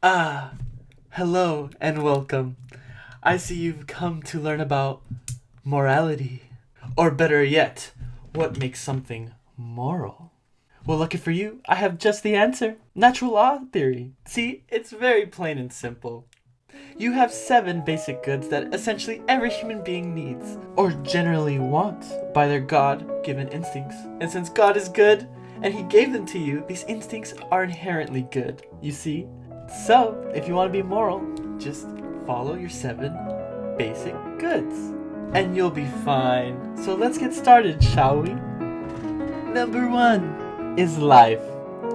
Ah, hello and welcome. I see you've come to learn about morality. Or better yet, what makes something moral. Well, lucky for you, I have just the answer. Natural law theory. See, it's very plain and simple. You have 7 basic goods that essentially every human being needs, or generally wants, by their God-given instincts. And since God is good, and He gave them to you, these instincts are inherently good, you see? So, if you want to be moral, just follow your 7 basic goods, and you'll be fine. So let's get started, shall we? Number 1 is life.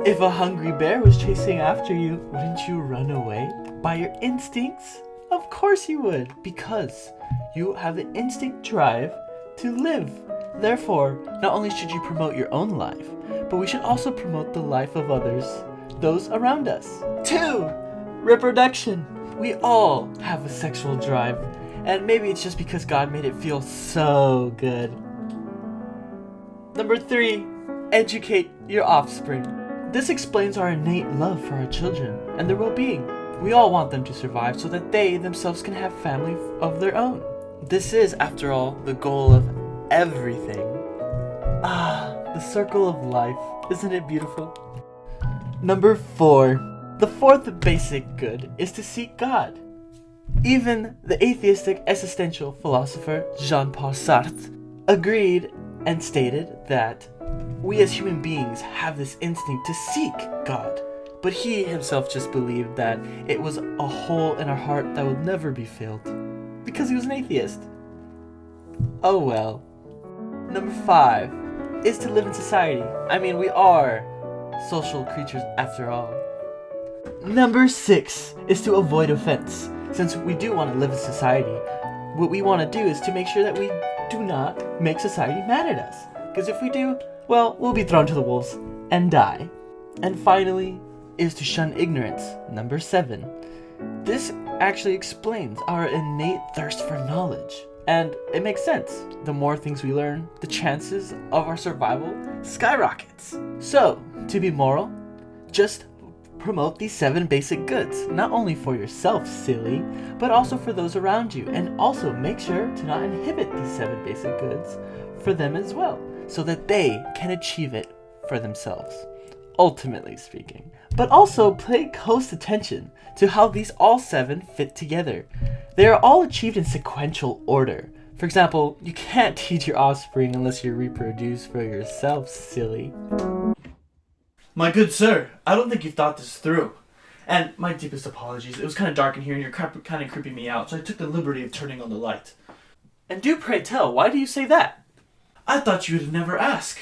If a hungry bear was chasing after you, wouldn't you run away? By your instincts? Of course you would, because you have the instinct drive to live. Therefore, not only should you promote your own life, but we should also promote the life of others, those around us. 2. Reproduction. We all have a sexual drive, and maybe it's just because God made it feel so good. Number 3. Educate your offspring. This explains our innate love for our children and their well-being. We all want them to survive so that they themselves can have family of their own. This is, after all, the goal of everything. The circle of life. Isn't it beautiful? Number 4. The 4th basic good is to seek God. Even the atheistic existential philosopher Jean-Paul Sartre agreed and stated that we as human beings have this instinct to seek God. But he himself just believed that it was a hole in our heart that would never be filled, because he was an atheist. Oh well. Number 5 is to live in society. I mean, we are social creatures after all. Number 6 is to avoid offense. Since we do want to live in society, what we want to do is to make sure that we do not make society mad at us. Because if we do, well, we'll be thrown to the wolves and die. And finally, is to shun ignorance. Number 7. This actually explains our innate thirst for knowledge. And it makes sense. The more things we learn, the chances of our survival skyrockets. So, to be moral, just promote these 7 basic goods. Not only for yourself, silly, but also for those around you. And also make sure to not inhibit these 7 basic goods for them as well, so that they can achieve it for themselves, ultimately speaking. But also pay close attention to how these all 7 fit together. They are all achieved in sequential order. For example, you can't teach your offspring unless you reproduce for yourself, silly. My good sir, I don't think you've thought this through. And my deepest apologies. It was kind of dark in here and you're kind of creeping me out, so I took the liberty of turning on the light. And do pray tell, why do you say that? I thought you would never ask.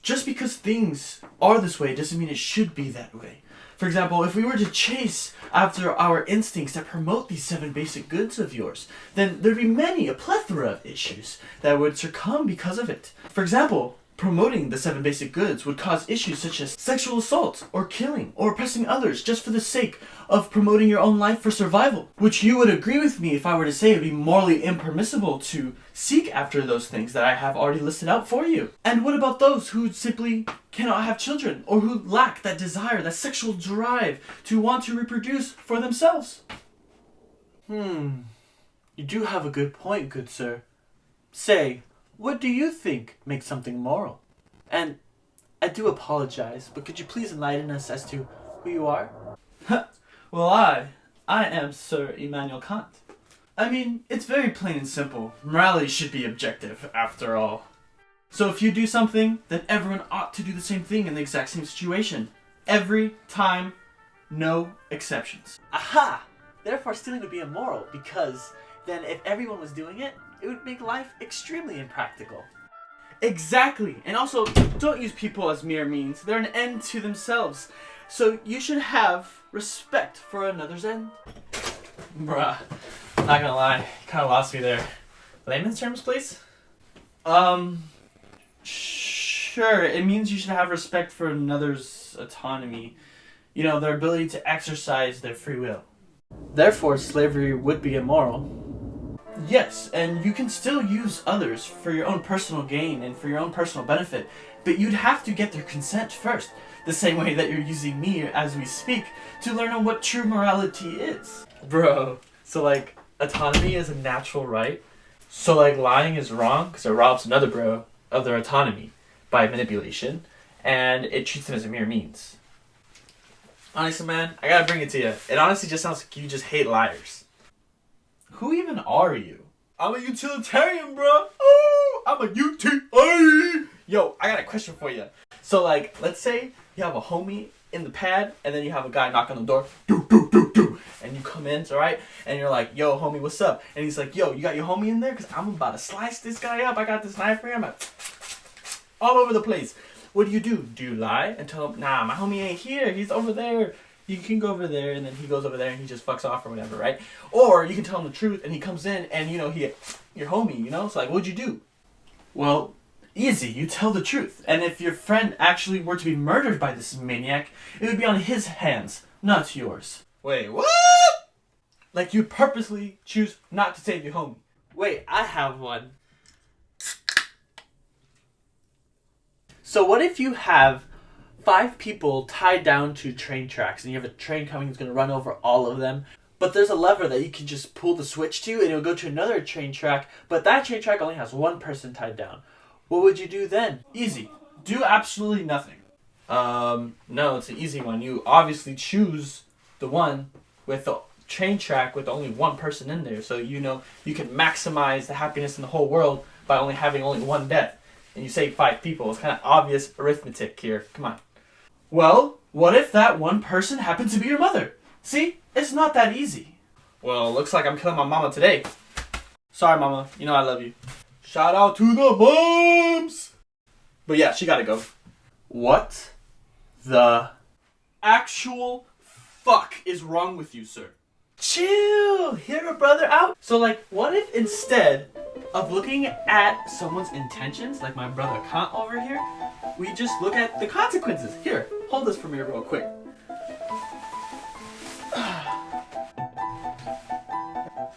Just because things are this way doesn't mean it should be that way. For example, if we were to chase after our instincts that promote these 7 basic goods of yours, then there'd be a plethora of issues that would succumb because of it. For example, promoting the 7 basic goods would cause issues such as sexual assault, or killing, or oppressing others just for the sake of promoting your own life for survival. Which you would agree with me if I were to say it would be morally impermissible to seek after those things that I have already listed out for you. And what about those who simply cannot have children, or who lack that desire, that sexual drive to want to reproduce for themselves? You do have a good point, good sir. Say, what do you think makes something moral? And I do apologize, but could you please enlighten us as to who you are? Well, I am Sir Immanuel Kant. I mean, it's very plain and simple. Morality should be objective, after all. So if you do something, then everyone ought to do the same thing in the exact same situation. Every time, no exceptions. Aha! Therefore stealing would be immoral, because then if everyone was doing it, it would make life extremely impractical. Exactly! And also, don't use people as mere means. They're an end to themselves. So you should have respect for another's end. Bruh, not gonna lie, you kinda lost me there. Layman's terms, please? Sure, it means you should have respect for another's autonomy. You know, their ability to exercise their free will. Therefore, slavery would be immoral. Yes, and you can still use others for your own personal gain and for your own personal benefit, but you'd have to get their consent first. the same way that you're using me as we speak to learn on what true morality is. Bro, so like, autonomy is a natural right. So like, lying is wrong because it robs another bro of their autonomy by manipulation, and it treats them as a mere means. Honestly, man, I gotta bring it to you. It honestly just sounds like you just hate liars. Who even are you? I'm a utilitarian, bro. Oh, I'm a UTI. Yo, I got a question for you. So, like, let's say you have a homie in the pad, and then you have a guy knock on the door, and you come in, alright? And you're like, yo, homie, what's up? And he's like, yo, you got your homie in there? Because I'm about to slice this guy up. I got this knife for him. All over the place. What do? Do you lie and tell him, nah, my homie ain't here. He's over there. You can go over there, and then he goes over there and he just fucks off or whatever, right? Or you can tell him the truth and he comes in and, you know, your homie, you know? So, like, what'd you do? Well, easy. You tell the truth. And if your friend actually were to be murdered by this maniac, it would be on his hands, not yours. Wait, what? Like, you purposely choose not to save your homie. Wait, I have one. So what if you have 5 people tied down to train tracks and you have a train coming that's going to run over all of them, but there's a lever that you can just pull the switch to and it'll go to another train track, but that train track only has one person tied down. What would you do then? Easy. Do absolutely nothing. No, it's an easy one. You obviously choose the one with the train track with only one person in there, so you know you can maximize the happiness in the whole world by only having only one death. And you save 5 people. It's kind of obvious arithmetic here. Come on. Well, what if that one person happens to be your mother? See? It's not that easy. Well, looks like I'm killing my mama today. Sorry, mama. You know I love you. Shout out to the moms! But yeah, she gotta go. What the actual fuck is wrong with you, sir? Chill! Hear a brother out? So, like, what if instead of looking at someone's intentions, like my brother Kant over here, we just look at the consequences? Here, hold this for me real quick.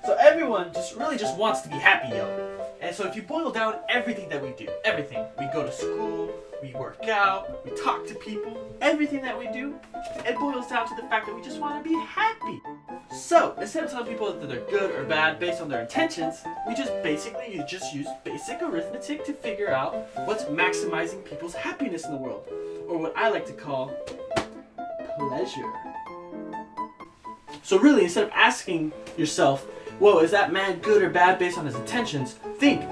So everyone really just wants to be happy, yo. And so if you boil down everything that we do, everything, we go to school, we work out, we talk to people, everything that we do, it boils down to the fact that we just want to be happy. So, instead of telling people that they're good or bad based on their intentions, we just use basic arithmetic to figure out what's maximizing people's happiness in the world. Or what I like to call pleasure. So really, instead of asking yourself, whoa, is that man good or bad based on his intentions? Think,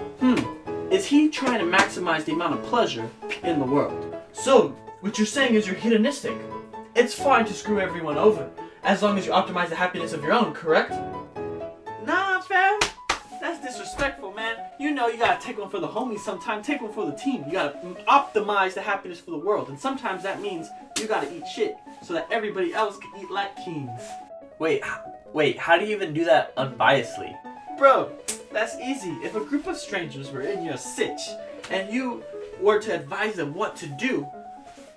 is he trying to maximize the amount of pleasure in the world? So, what you're saying is you're hedonistic. It's fine to screw everyone over, as long as you optimize the happiness of your own, correct? Nah, fam. That's disrespectful, man. You know you gotta take one for the homies sometime, take one for the team. You gotta optimize the happiness for the world, and sometimes that means you gotta eat shit, so that everybody else can eat like kings. Wait, how do you even do that unbiasedly? Bro, that's easy. If a group of strangers were in your sitch, and you were to advise them what to do,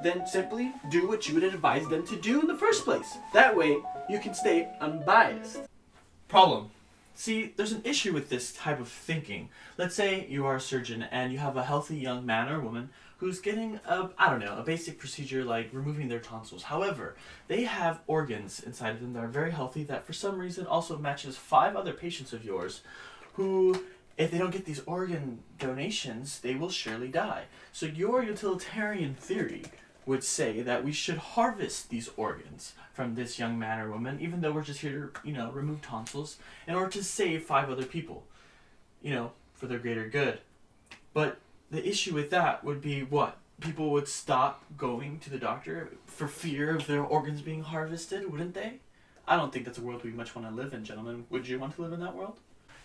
then simply do what you would advise them to do in the first place. That way, you can stay unbiased. Problem. See, there's an issue with this type of thinking. Let's say you are a surgeon and you have a healthy young man or woman who's getting a basic procedure like removing their tonsils. However, they have organs inside of them that are very healthy that for some reason also matches 5 other patients of yours who, if they don't get these organ donations, they will surely die. So your utilitarian theory would say that we should harvest these organs from this young man or woman, even though we're just here to, remove tonsils, in order to save 5 other people, for their greater good. But the issue with that would be what? People would stop going to the doctor for fear of their organs being harvested, wouldn't they? I don't think that's a world we much want to live in, gentlemen. Would you want to live in that world?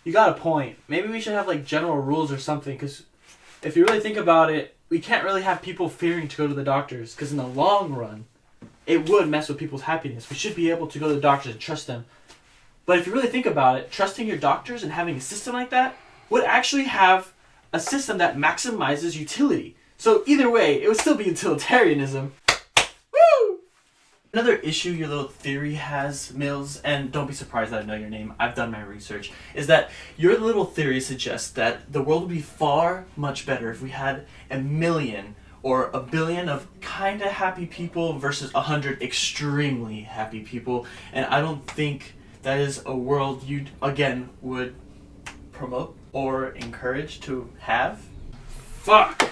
You got a point. Maybe we should have, general rules or something, because if you really think about it, we can't really have people fearing to go to the doctors, because in the long run, it would mess with people's happiness. We should be able to go to the doctors and trust them. But if you really think about it, trusting your doctors and having a system like that would actually have a system that maximizes utility. So either way, it would still be utilitarianism. Woo! Another issue your little theory has, Mills, and don't be surprised that I know your name, I've done my research, is that your little theory suggests that the world would be far much better if we had 1 million or a billion of kinda happy people versus 100 extremely happy people. And I don't think that is a world you, again, would promote or encourage to have. Fuck!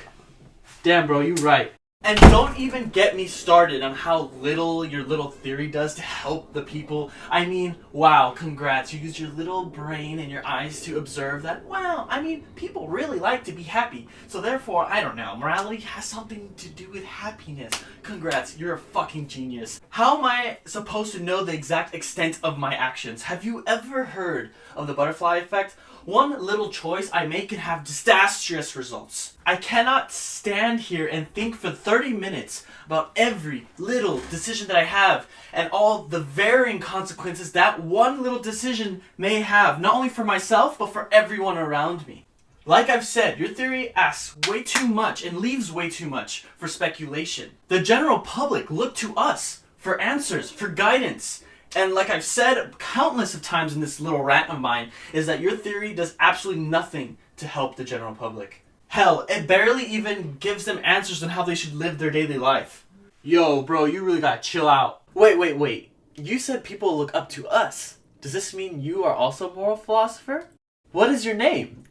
Damn, bro, you right. And don't even get me started on how little your little theory does to help the people. I mean, wow, congrats. You use your little brain and your eyes to observe that, wow, I mean, people really like to be happy. So therefore, I don't know, morality has something to do with happiness. Congrats, you're a fucking genius. How am I supposed to know the exact extent of my actions? Have you ever heard of the butterfly effect? One little choice I make can have disastrous results. I cannot stand here and think for 30 minutes about every little decision that I have and all the varying consequences that one little decision may have, not only for myself, but for everyone around me. Like I've said, your theory asks way too much and leaves way too much for speculation. The general public look to us for answers, for guidance. And like I've said countless of times in this little rant of mine, is that your theory does absolutely nothing to help the general public. Hell, it barely even gives them answers on how they should live their daily life. Yo, bro, you really gotta chill out. Wait. You said people look up to us. Does this mean you are also a moral philosopher? What is your name?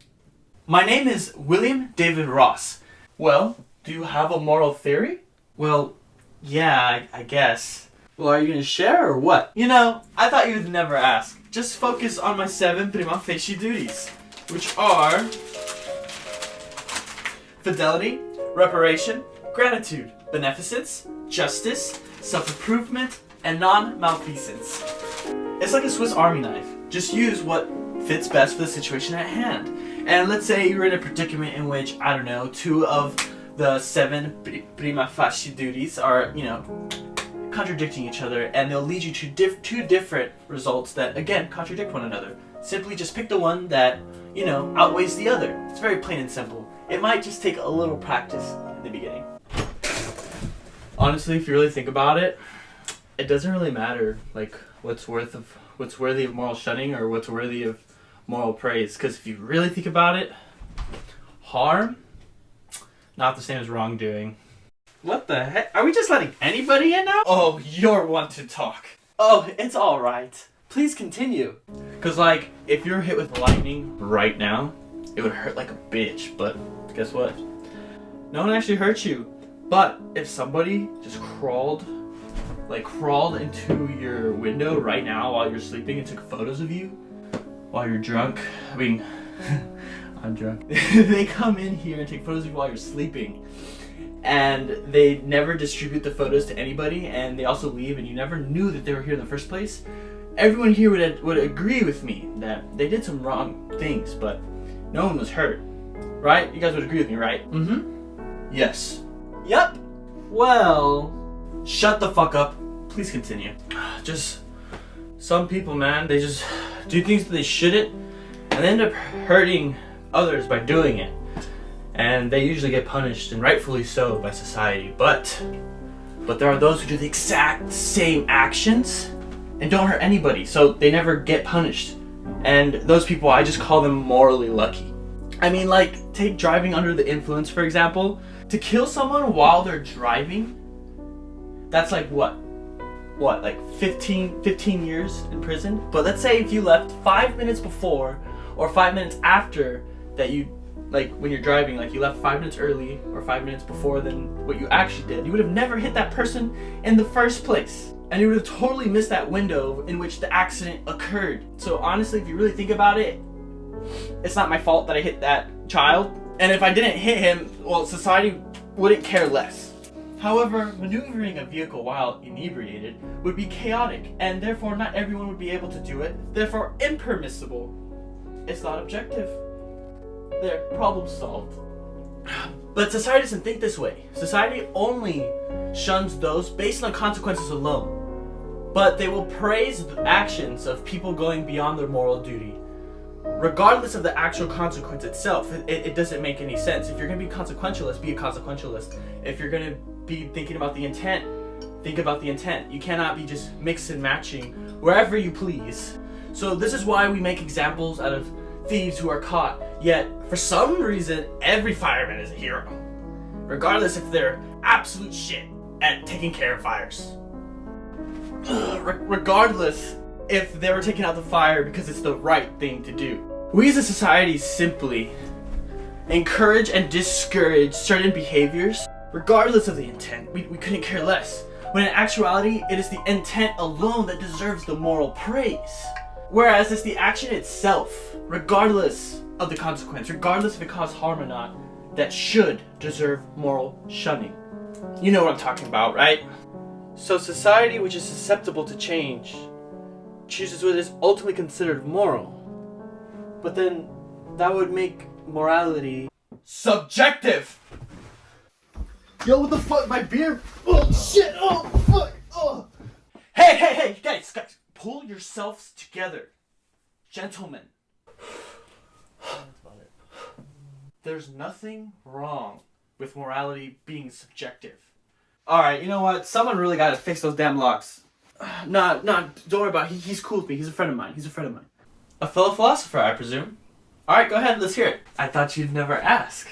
My name is William David Ross. Well, do you have a moral theory? Well, yeah, I guess. Well, are you going to share or what? You know, I thought you would never ask. Just focus on my 7 Prima Facie duties, which are fidelity, reparation, gratitude, beneficence, justice, self-improvement, and non-malfeasance. It's like a Swiss Army knife. Just use what fits best for the situation at hand. And let's say you're in a predicament in which, I don't know, 2 of the 7 Prima Facie duties are, contradicting each other, and they'll lead you to 2 different results that, again, contradict one another. Simply just pick the one that, outweighs the other. It's very plain and simple. It might just take a little practice in the beginning. Honestly, if you really think about it, it doesn't really matter, what's worthy of moral shunning or what's worthy of moral praise. Because if you really think about it, harm, not the same as wrongdoing. What the heck? Are we just letting anybody in now? Oh, you're one to talk. Oh, it's alright. Please continue. Cause if you're hit with lightning right now, it would hurt like a bitch, but guess what? No one actually hurt you. But if somebody just crawled into your window right now while you're sleeping and took photos of you, while you're drunk, I'm drunk. They come in here and take photos of you while you're sleeping. And they never distribute the photos to anybody, and they also leave, and you never knew that they were here in the first place. Everyone here would agree with me that they did some wrong things, but no one was hurt. Right? You guys would agree with me, right? Mm-hmm. Yes. Yep. Well, shut the fuck up. Please continue. Just some people, man, they just do things that they shouldn't, and they end up hurting others by doing it. And they usually get punished, and rightfully so, by society. But there are those who do the exact same actions and don't hurt anybody, so they never get punished. And those people, I just call them morally lucky. I mean, take driving under the influence, for example. To kill someone while they're driving, that's what? 15 years in prison? But let's say if you left 5 minutes before or 5 minutes after that you when you're driving, you left 5 minutes early or 5 minutes before than what you actually did, you would have never hit that person in the first place. And you would have totally missed that window in which the accident occurred. So honestly, if you really think about it, it's not my fault that I hit that child. And if I didn't hit him, well, society wouldn't care less. However, maneuvering a vehicle while inebriated would be chaotic, and therefore not everyone would be able to do it, therefore impermissible. It's not objective. There, problem solved. But society doesn't think this way. Society only shuns those based on consequences alone. But they will praise the actions of people going beyond their moral duty. Regardless of the actual consequence itself, it doesn't make any sense. If you're going to be consequentialist, be a consequentialist. If you're going to be thinking about the intent, think about the intent. You cannot be just mix and matching wherever you please. So this is why we make examples out of thieves who are caught, yet for some reason every fireman is a hero. regardless if they're absolute shit at taking care of fires. Regardless if they were taking out the fire because it's the right thing to do. We as a society simply encourage and discourage certain behaviors regardless of the intent. We couldn't care less. When in actuality, it is the intent alone that deserves the moral praise. Whereas it's the action itself, regardless of the consequence, regardless if it caused harm or not, that should deserve moral shunning. You know what I'm talking about, right? So society, which is susceptible to change, chooses what is ultimately considered moral. But then that would make morality subjective. Yo, what the fuck? My beer. Oh shit! Oh fuck! Oh. Hey, guys, pull yourselves together, gentlemen. That's about it. There's nothing wrong with morality being subjective. All right, you know what? Someone really got to fix those damn locks. Nah, don't worry about it. He's cool with me. He's a friend of mine. A fellow philosopher, I presume. All right, go ahead. Let's hear it. I thought you'd never ask.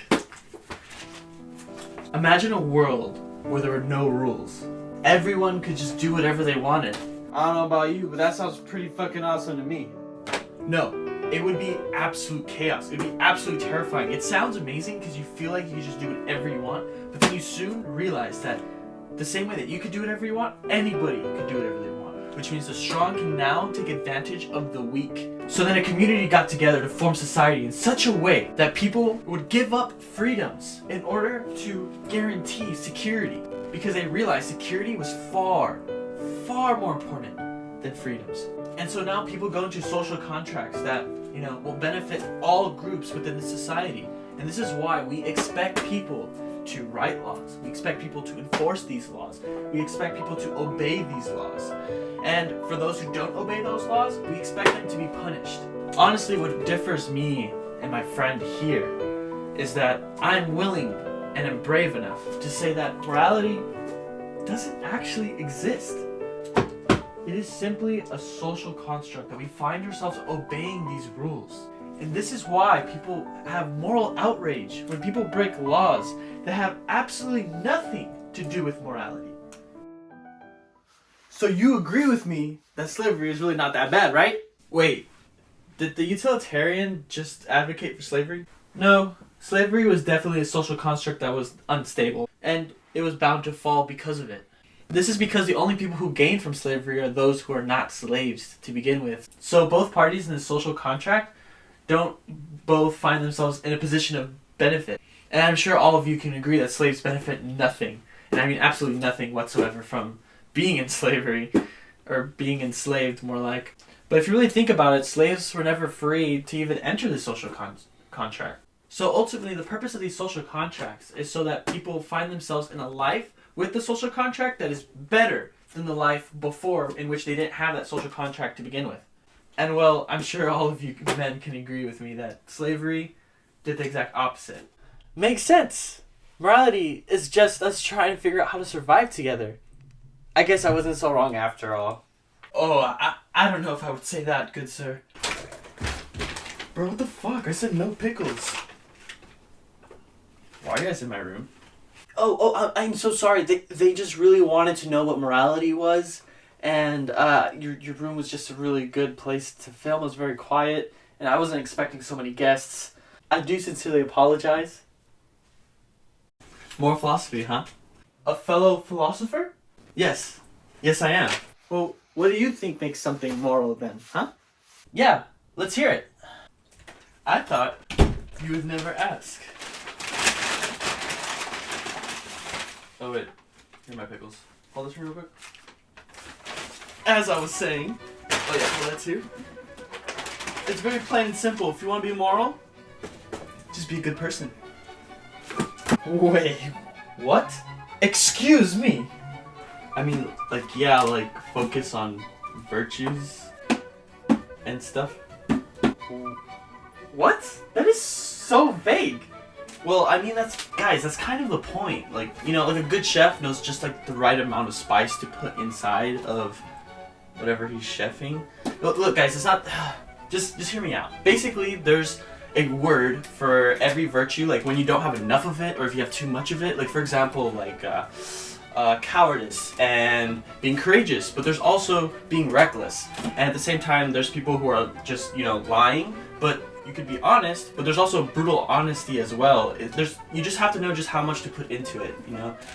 Imagine a world where there were no rules. Everyone could just do whatever they wanted. I don't know about you, but that sounds pretty fucking awesome to me. No, it would be absolute chaos. It would be absolutely terrifying. It sounds amazing because you feel like you can just do whatever you want, but then you soon realize that the same way that you could do whatever you want, anybody could do whatever they want. Which means the strong can now take advantage of the weak. So then a community got together to form society in such a way that people would give up freedoms in order to guarantee security. Because they realized security was far more important than freedoms. And so now people go into social contracts that, will benefit all groups within the society. And this is why we expect people to write laws. We expect people to enforce these laws. We expect people to obey these laws. And for those who don't obey those laws, we expect them to be punished. Honestly, what differs me and my friend here is that I'm willing and am brave enough to say that morality doesn't actually exist. It is simply a social construct that we find ourselves obeying these rules. And this is why people have moral outrage when people break laws that have absolutely nothing to do with morality. So you agree with me that slavery is really not that bad, right? Wait, did the utilitarian just advocate for slavery? No, slavery was definitely a social construct that was unstable, and it was bound to fall because of it. This is because the only people who gain from slavery are those who are not slaves to begin with. So both parties in the social contract don't both find themselves in a position of benefit. And I'm sure all of you can agree that slaves benefit nothing, and I mean absolutely nothing whatsoever from being in slavery, or being enslaved more like. But if you really think about it, slaves were never free to even enter the social contract. So ultimately, the purpose of these social contracts is so that people find themselves in a life with the social contract that is better than the life before, in which they didn't have that social contract to begin with. And well, I'm sure all of you men can agree with me that slavery did the exact opposite. Makes sense. Morality is just us trying to figure out how to survive together. I guess I wasn't so wrong after all. Oh, I don't know if I would say that, good sir. Bro, what the fuck? I said no pickles. Why are you guys in my room? I'm so sorry. They just really wanted to know what morality was, and your room was just a really good place to film. It was very quiet, and I wasn't expecting so many guests. I do sincerely apologize. More philosophy, huh? A fellow philosopher? Yes, I am. Well, what do you think makes something moral then, huh? Yeah, let's hear it. I thought you would never ask. Oh wait, here are my pickles. Hold this real quick. As I was saying, oh yeah, hold that too. It's very plain and simple. If you want to be moral, just be a good person. Wait, what? Excuse me. I mean, focus on virtues and stuff. What? That is so vague. Well, I mean, that's kind of the point. Like a good chef knows just the right amount of spice to put inside of whatever he's chefing. Look guys, it's not, just hear me out. Basically, there's a word for every virtue, like when you don't have enough of it or if you have too much of it. Like, for example, cowardice and being courageous, but there's also being reckless. And at the same time, there's people who are just, lying, but you could be honest, but there's also brutal honesty as well. You just have to know just how much to put into it,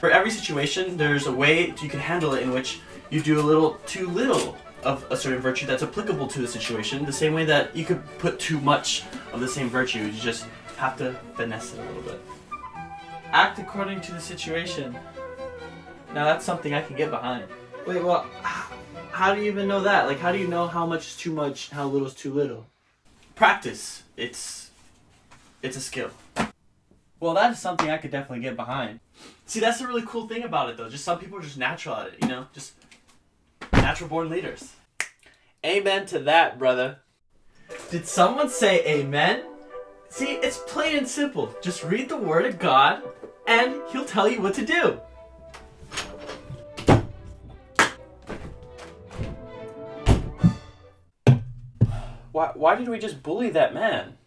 For every situation, there's a way you can handle it in which you do a little too little of a certain virtue that's applicable to the situation, the same way that you could put too much of the same virtue. You just have to finesse it a little bit. Act according to the situation. Now that's something I can get behind. Wait, well, how do you even know that? Like, how do you know how much is too much, how little is too little? Practice. It's a skill. Well, that is something I could definitely get behind. See, that's the really cool thing about it, though. Just some people are just natural at it, Just natural born leaders. Amen to that, brother. Did someone say amen? See, it's plain and simple. Just read the word of God, and he'll tell you what to do. Why did we just bully that man?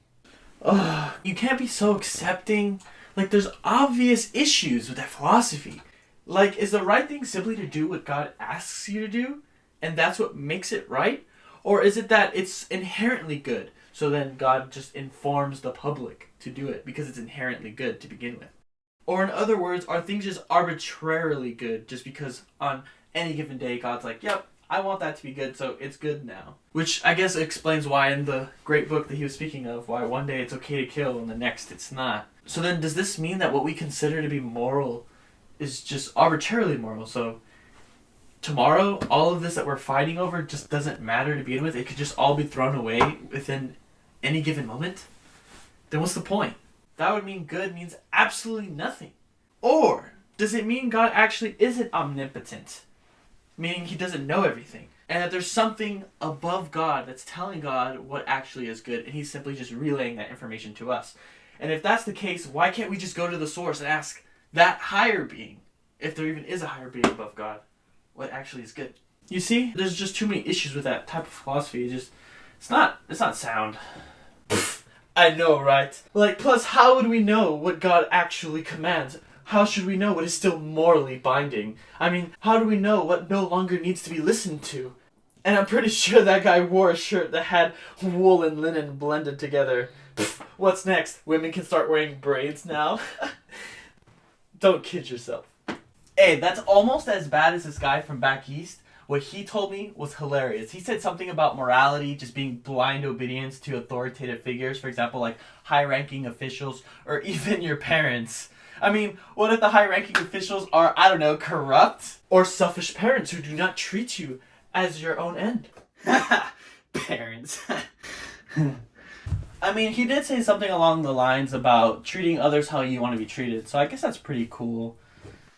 Ugh, you can't be so accepting. Like, there's obvious issues with that philosophy. Like, is the right thing simply to do what God asks you to do, and that's what makes it right? Or is it that it's inherently good, so then God just informs the public to do it because it's inherently good to begin with? Or in other words, are things just arbitrarily good just because on any given day God's like, yep, I want that to be good, so it's good now. Which I guess explains why in the great book that he was speaking of, why one day it's okay to kill and the next it's not. So then does this mean that what we consider to be moral is just arbitrarily moral? So tomorrow, all of this that we're fighting over just doesn't matter to begin with? It could just all be thrown away within any given moment? Then what's the point? That would mean good means absolutely nothing. Or does it mean God actually isn't omnipotent? Meaning he doesn't know everything. And that there's something above God that's telling God what actually is good, and he's simply just relaying that information to us. And if that's the case, why can't we just go to the source and ask that higher being, if there even is a higher being above God, what actually is good? You see, there's just too many issues with that type of philosophy. It's not sound. I know, right? Plus, how would we know what God actually commands? How should we know what is still morally binding? I mean, how do we know what no longer needs to be listened to? And I'm pretty sure that guy wore a shirt that had wool and linen blended together. What's next? Women can start wearing braids now? Don't kid yourself. Hey, that's almost as bad as this guy from back east. What he told me was hilarious. He said something about morality just being blind obedience to authoritative figures, for example, like high-ranking officials or even your parents. I mean, what if the high-ranking officials are, corrupt? Or selfish parents who do not treat you as your own end? Parents. I mean, he did say something along the lines about treating others how you want to be treated, so I guess that's pretty cool.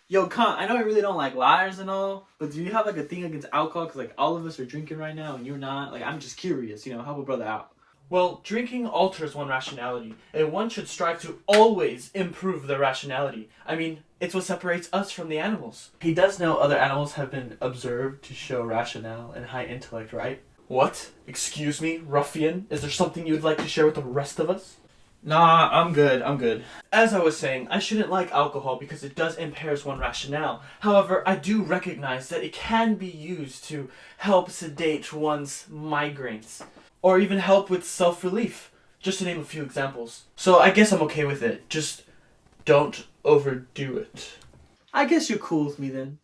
Yo, Kant, I know I really don't like liars and all, but do you have a thing against alcohol? Because all of us are drinking right now and you're not. I'm just curious, help a brother out. Well, drinking alters one rationality, and one should strive to always improve their rationality. I mean, it's what separates us from the animals. He does know other animals have been observed to show rationale and high intellect, right? What? Excuse me, ruffian? Is there something you'd like to share with the rest of us? Nah, I'm good. As I was saying, I shouldn't like alcohol because it does impairs one rationale. However, I do recognize that it can be used to help sedate one's migraines. Or even help with self-relief, just to name a few examples. So I guess I'm okay with it. Just don't overdo it. I guess you're cool with me then.